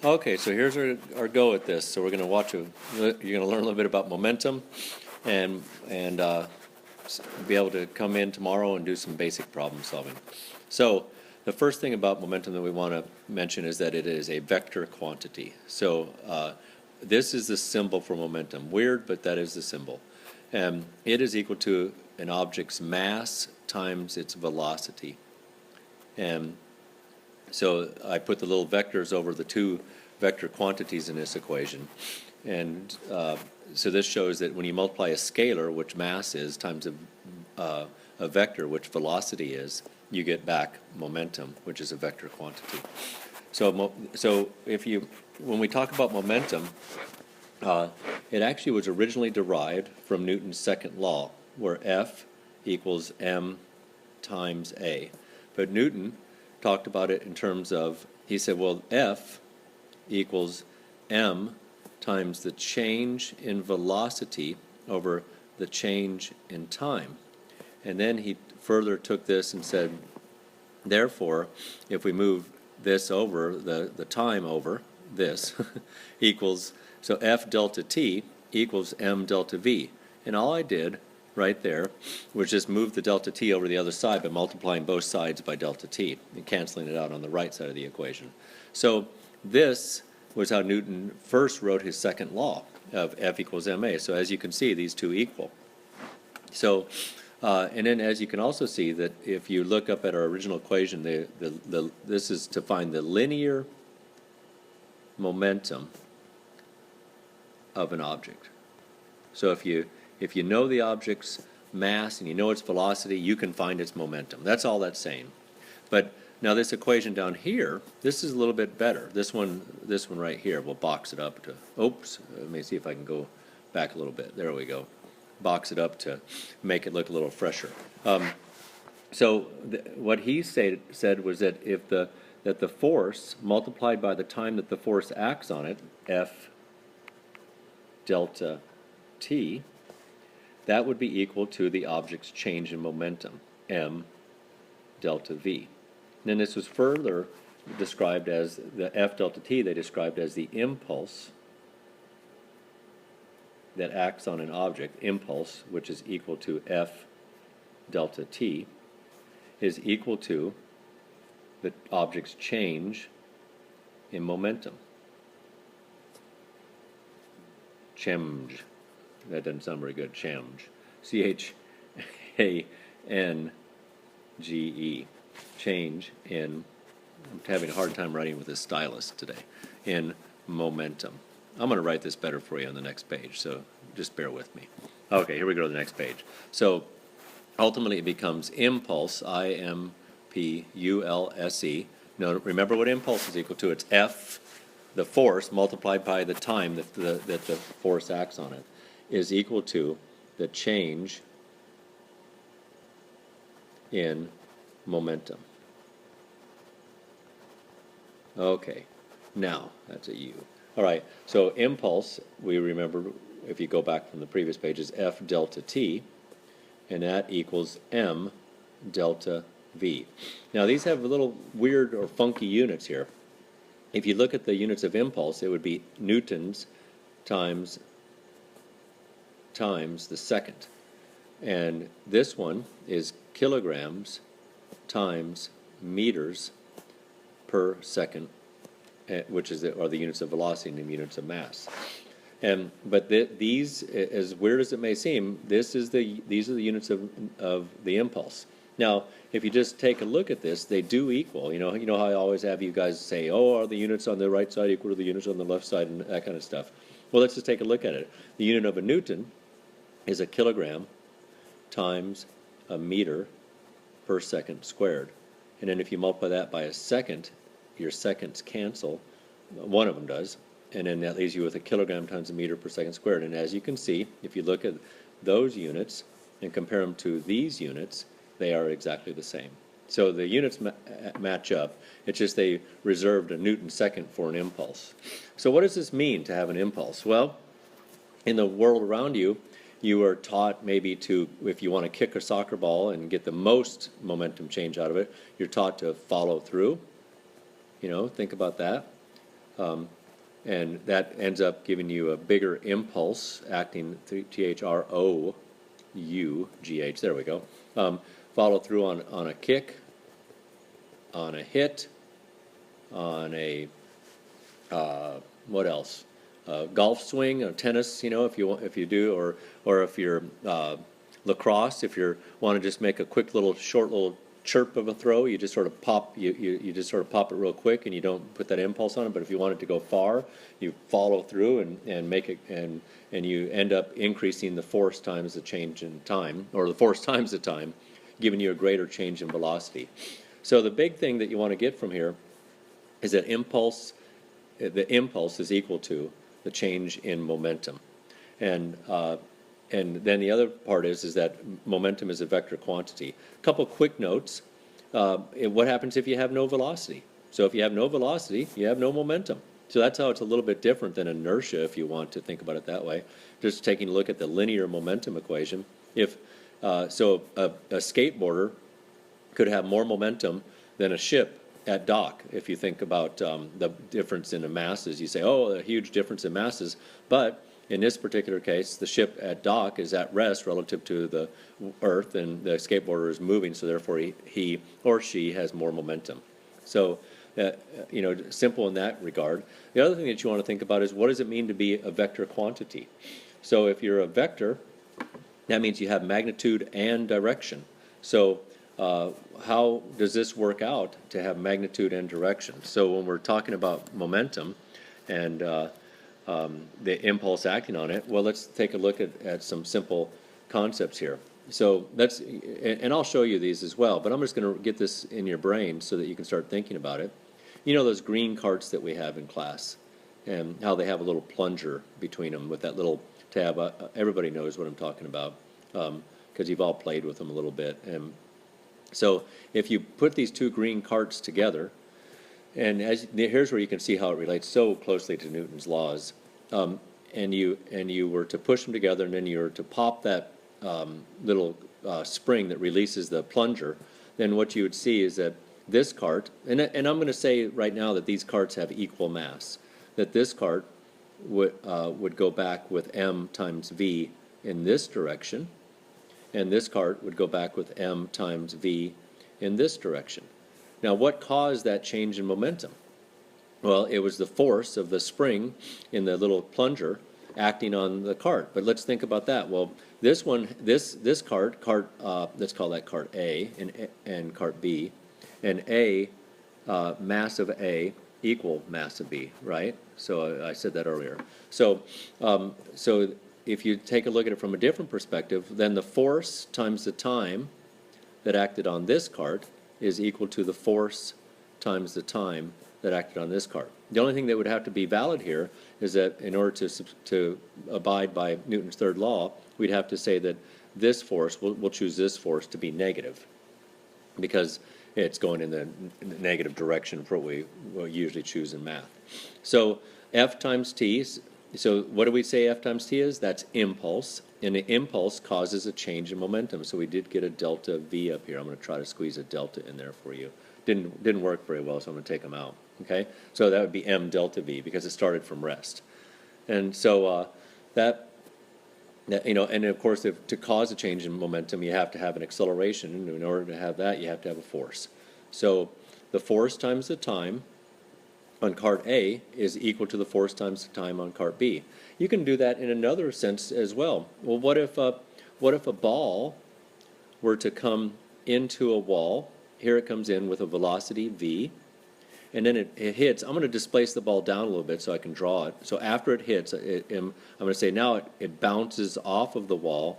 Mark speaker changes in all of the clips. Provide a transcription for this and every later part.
Speaker 1: Okay, so here's our go at this. So we're going to you're going to learn a little bit about momentum, and be able to come in tomorrow and do some basic problem solving. So the first thing about momentum that we want to mention is that it is a vector quantity. So this is the symbol for momentum. Weird, but that is the symbol. And it is equal to an object's mass times its velocity. And so I put the little vectors over the two vector quantities in this equation. And so this shows that when you multiply a scalar, which mass is, times a vector, which velocity is, you get back momentum, which is a vector quantity. So when we talk about momentum, it actually was originally derived from Newton's second law, where F equals m times a. But Newton talked about it in terms of, he said, well, F equals m times the change in velocity over the change in time. And then he further took this and said, therefore, if we move this over, the time over this, equals, so F delta t equals m delta v. And all I did right there was just move the delta t over the other side by multiplying both sides by delta t and canceling it out on the right side of the equation. So this was how Newton first wrote his second law of F equals ma. So as you can see, these two equal. So, and then as you can also see that if you look up at our original equation, this is to find the linear momentum of an object. So if you know the object's mass and you know its velocity, you can find its momentum. That's all that's saying. But now this equation down here, this is a little bit better. This one right here, we'll box it up to, oops, let me see if I can go back a little bit. There we go. Box it up to make it look a little fresher. What he said was that if the force multiplied by the time that the force acts on it, F delta t, that would be equal to the object's change in momentum, m delta v. And then this was further described as the F delta t, they described as the impulse that acts on an object, impulse, which is equal to F delta t, is equal to the object's change in momentum. Change. That doesn't sound very good. Change. C-H-A-N-G-E. Change in, I'm having a hard time writing with this stylus today, in momentum. I'm going to write this better for you on the next page, so just bear with me. Okay, here we go to the next page. So ultimately it becomes impulse, I-M-P-U-L-S-E. Now remember what impulse is equal to. It's F, the force, multiplied by the time that the force acts on it, is equal to the change in momentum. Okay, now that's a U. All right, so impulse, we remember, if you go back from the previous page, is F delta t, and that equals m delta v. Now these have a little weird or funky units here. If you look at the units of impulse, it would be newtons times the second. And this one is kilograms times meters per second, which is are the units of velocity and the units of mass. But these, as weird as it may seem, these are the units of the impulse. Now, if you just take a look at this, they do equal. You know how I always have you guys say, oh, are the units on the right side equal to the units on the left side, and that kind of stuff. Well, let's just take a look at it. The unit of a newton is a kilogram times a meter per second squared. And then if you multiply that by a second, your seconds cancel. One of them does. And then that leaves you with a kilogram times a meter per second squared. And as you can see, if you look at those units and compare them to these units, they are exactly the same. So the units match up. It's just they reserved a Newton second for an impulse. So what does this mean to have an impulse? Well, in the world around you, you are taught maybe to, if you want to kick a soccer ball and get the most momentum change out of it, you're taught to follow through. Think about that. And that ends up giving you a bigger impulse, acting THROUGH, there we go. Follow through on a kick, on a hit, on a, what else? Golf swing, or tennis, if you do, or if you're lacrosse, if you want to just make a quick short little chirp of a throw, you just sort of pop, you just sort of pop it real quick, and you don't put that impulse on it. But if you want it to go far, you follow through and make it, and you end up increasing the force times the change in time, or the force times the time, giving you a greater change in velocity. So the big thing that you want to get from here is that the impulse is equal to the change in momentum. And then the other part is that momentum is a vector quantity. A couple quick notes. What happens if you have no velocity? So if you have no velocity, you have no momentum. So that's how it's a little bit different than inertia, if you want to think about it that way. Just taking a look at the linear momentum equation. So a skateboarder could have more momentum than a ship at dock. If you think about the difference in the masses, you say, oh, a huge difference in masses. But in this particular case, the ship at dock is at rest relative to the Earth, and the skateboarder is moving, so therefore he or she has more momentum. So, simple in that regard. The other thing that you want to think about is, what does it mean to be a vector quantity? So if you're a vector, that means you have magnitude and direction. So how does this work out to have magnitude and direction? So when we're talking about momentum and the impulse acting on it, well, let's take a look at some simple concepts here. So and I'll show you these as well, but I'm just going to get this in your brain so that you can start thinking about it. You know those green carts that we have in class, and how they have a little plunger between them with that little tab. Everybody knows what I'm talking about, because you've all played with them a little bit. And so if you put these two green carts together, and here's where you can see how it relates so closely to Newton's laws, and you were to push them together, and then you were to pop that little spring that releases the plunger, then what you would see is that this cart, and I'm going to say right now that these carts have equal mass, that this cart would go back with m times v in this direction, and this cart would go back with m times v in this direction. Now, what caused that change in momentum? Well, it was the force of the spring in the little plunger acting on the cart. But let's think about that. Well, this cart, let's call that cart A and cart B, and mass of A equal mass of B, right? So I said that earlier. So if you take a look at it from a different perspective, then the force times the time that acted on this cart is equal to the force times the time that acted on this cart. The only thing that would have to be valid here is that in order to abide by Newton's third law, we'd have to say that this force, we'll choose this force to be negative, because it's going in the negative direction for what we usually choose in math. So F times T, so what do we say F times T is? That's impulse, and the impulse causes a change in momentum. So we did get a delta V up here. I'm going to try to squeeze a delta in there for you. Didn't work very well, so I'm going to take them out. Okay, so that would be m delta V, because it started from rest. And so and of course, to cause a change in momentum, you have to have an acceleration, and in order to have that, you have to have a force. So the force times the time on cart A is equal to the force times the time on cart B. You can do that in another sense as well. Well, what if a ball were to come into a wall? Here it comes in with a velocity v, and then it hits. I'm going to displace the ball down a little bit so I can draw it. So after it hits, I'm going to say now it bounces off of the wall,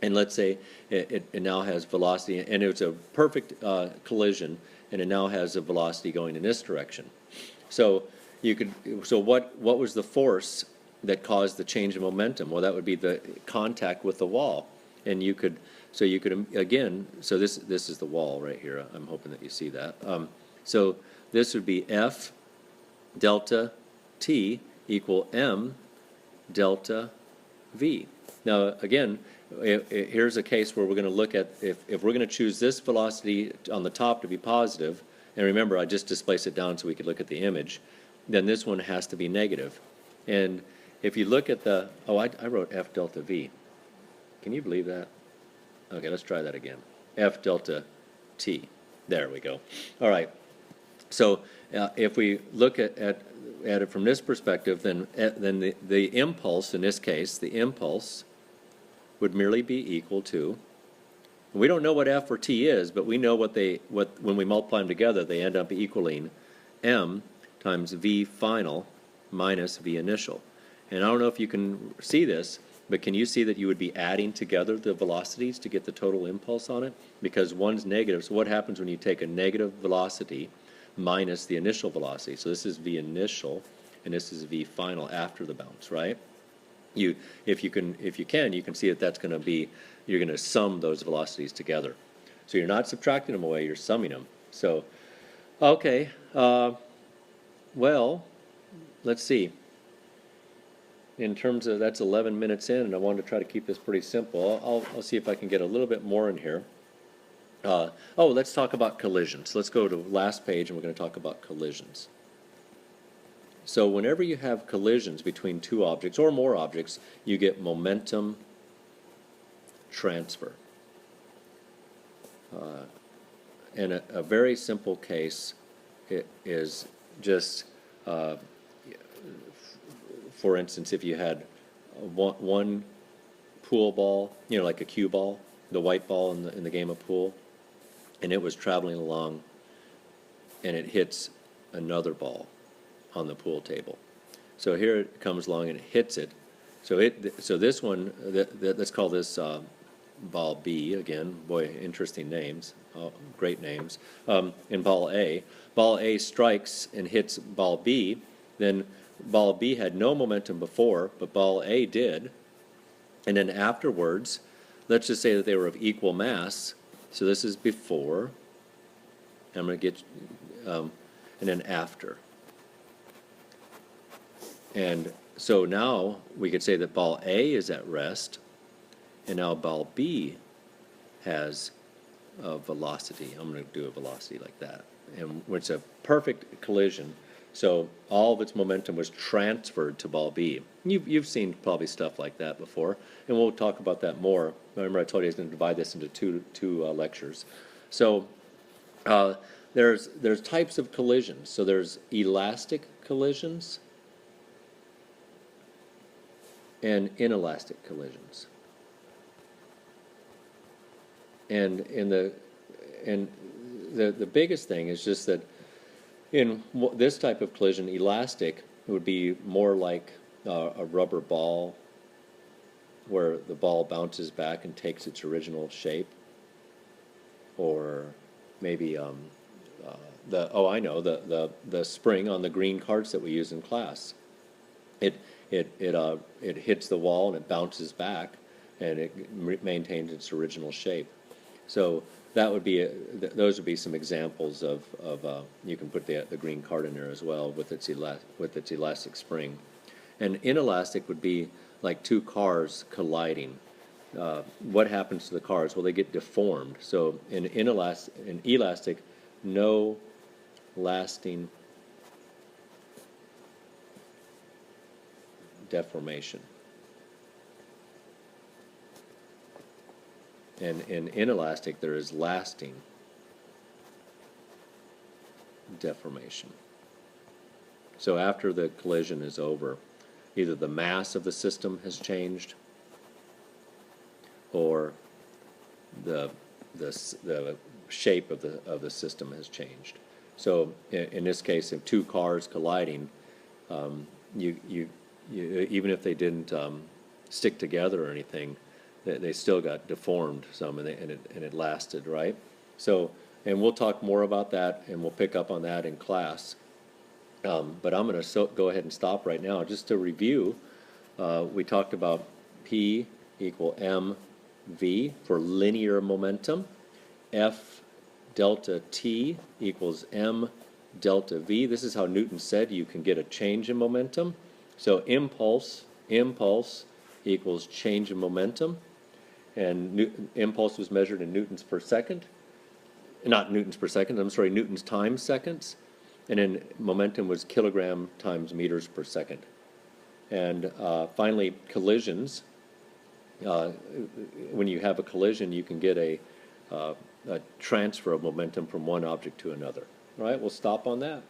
Speaker 1: and let's say it now has velocity, and it's a perfect collision, and it now has a velocity going in this direction. So what was the force that caused the change in momentum? Well, that would be the contact with the wall, and you could again. So this is the wall right here. I'm hoping that you see that. So this would be F delta T equal m delta V. Now again, here's a case where we're going to look at if we're going to choose this velocity on the top to be positive, and remember I just displaced it down so we could look at the image. then this one has to be negative. And if you look at the, oh, I wrote F delta V. Can you believe that? Okay, let's try that again. F delta T. There we go. All right. So if we look at it from this perspective, then the impulse, in this case, the impulse would merely be equal to, we don't know what F or T is, but we know what when we multiply them together, they end up equaling M times V final minus V initial. And I don't know if you can see this, but can you see that you would be adding together the velocities to get the total impulse on it? Because one's negative. So what happens when you take a negative velocity minus the initial velocity? So this is V initial, and this is V final after the bounce, right? If you can, you can see that that's going to be, you're going to sum those velocities together. So you're not subtracting them away, you're summing them. So, okay, well, let's see. In terms of, that's 11 minutes in, and I wanted to try to keep this pretty simple. I'll see if I can get a little bit more in here. Oh, let's talk about collisions. Let's go to the last page, and we're going to talk about collisions. So whenever you have collisions between two objects or more objects, you get momentum transfer. And a very simple case is just, for instance, if you had one pool ball, you know, like a cue ball, the white ball in the game of pool, and it was traveling along, and it hits another ball on the pool table. So here it comes along and it hits it. So this one, let's call this ball B again. Boy, interesting names, great names. In ball A strikes and hits ball B. Then ball B had no momentum before, but ball A did. And then afterwards, let's just say that they were of equal mass. So this is before. I'm going to get, and then after. And so now we could say that ball A is at rest, and now ball B has a velocity. I'm going to do a velocity like that. And it's a perfect collision. So all of its momentum was transferred to ball B. You've seen probably stuff like that before, and we'll talk about that more. Remember I told you I was going to divide this into two lectures. So there's types of collisions. So there's elastic collisions and inelastic collisions. And the biggest thing is just that in this type of collision, elastic would be more like a rubber ball, where the ball bounces back and takes its original shape, or maybe the spring on the green carts that we use in class. It hits the wall and it bounces back, and it maintains its original shape. So that would be those would be some examples of you can put the green cart in there as well with its elastic spring. And inelastic would be like two cars colliding. What happens to the cars? Well, they get deformed. So in elastic, no lasting deformation. And in inelastic, there is lasting deformation. So after the collision is over, either the mass of the system has changed, or the shape of the system has changed. So in this case, if two cars colliding, you even if they didn't stick together or anything, they still got deformed some, and it lasted, right? So, and we'll talk more about that, and we'll pick up on that in class. But I'm going to go ahead and stop right now. Just to review, we talked about P equal mv for linear momentum. F delta t equals m delta v. This is how Newton said you can get a change in momentum. So impulse equals change in momentum. And impulse was measured in newtons per second. Not newtons per second, I'm sorry, newtons times seconds. And then momentum was kilogram times meters per second. And finally, collisions. When you have a collision, you can get a transfer of momentum from one object to another. All right, we'll stop on that.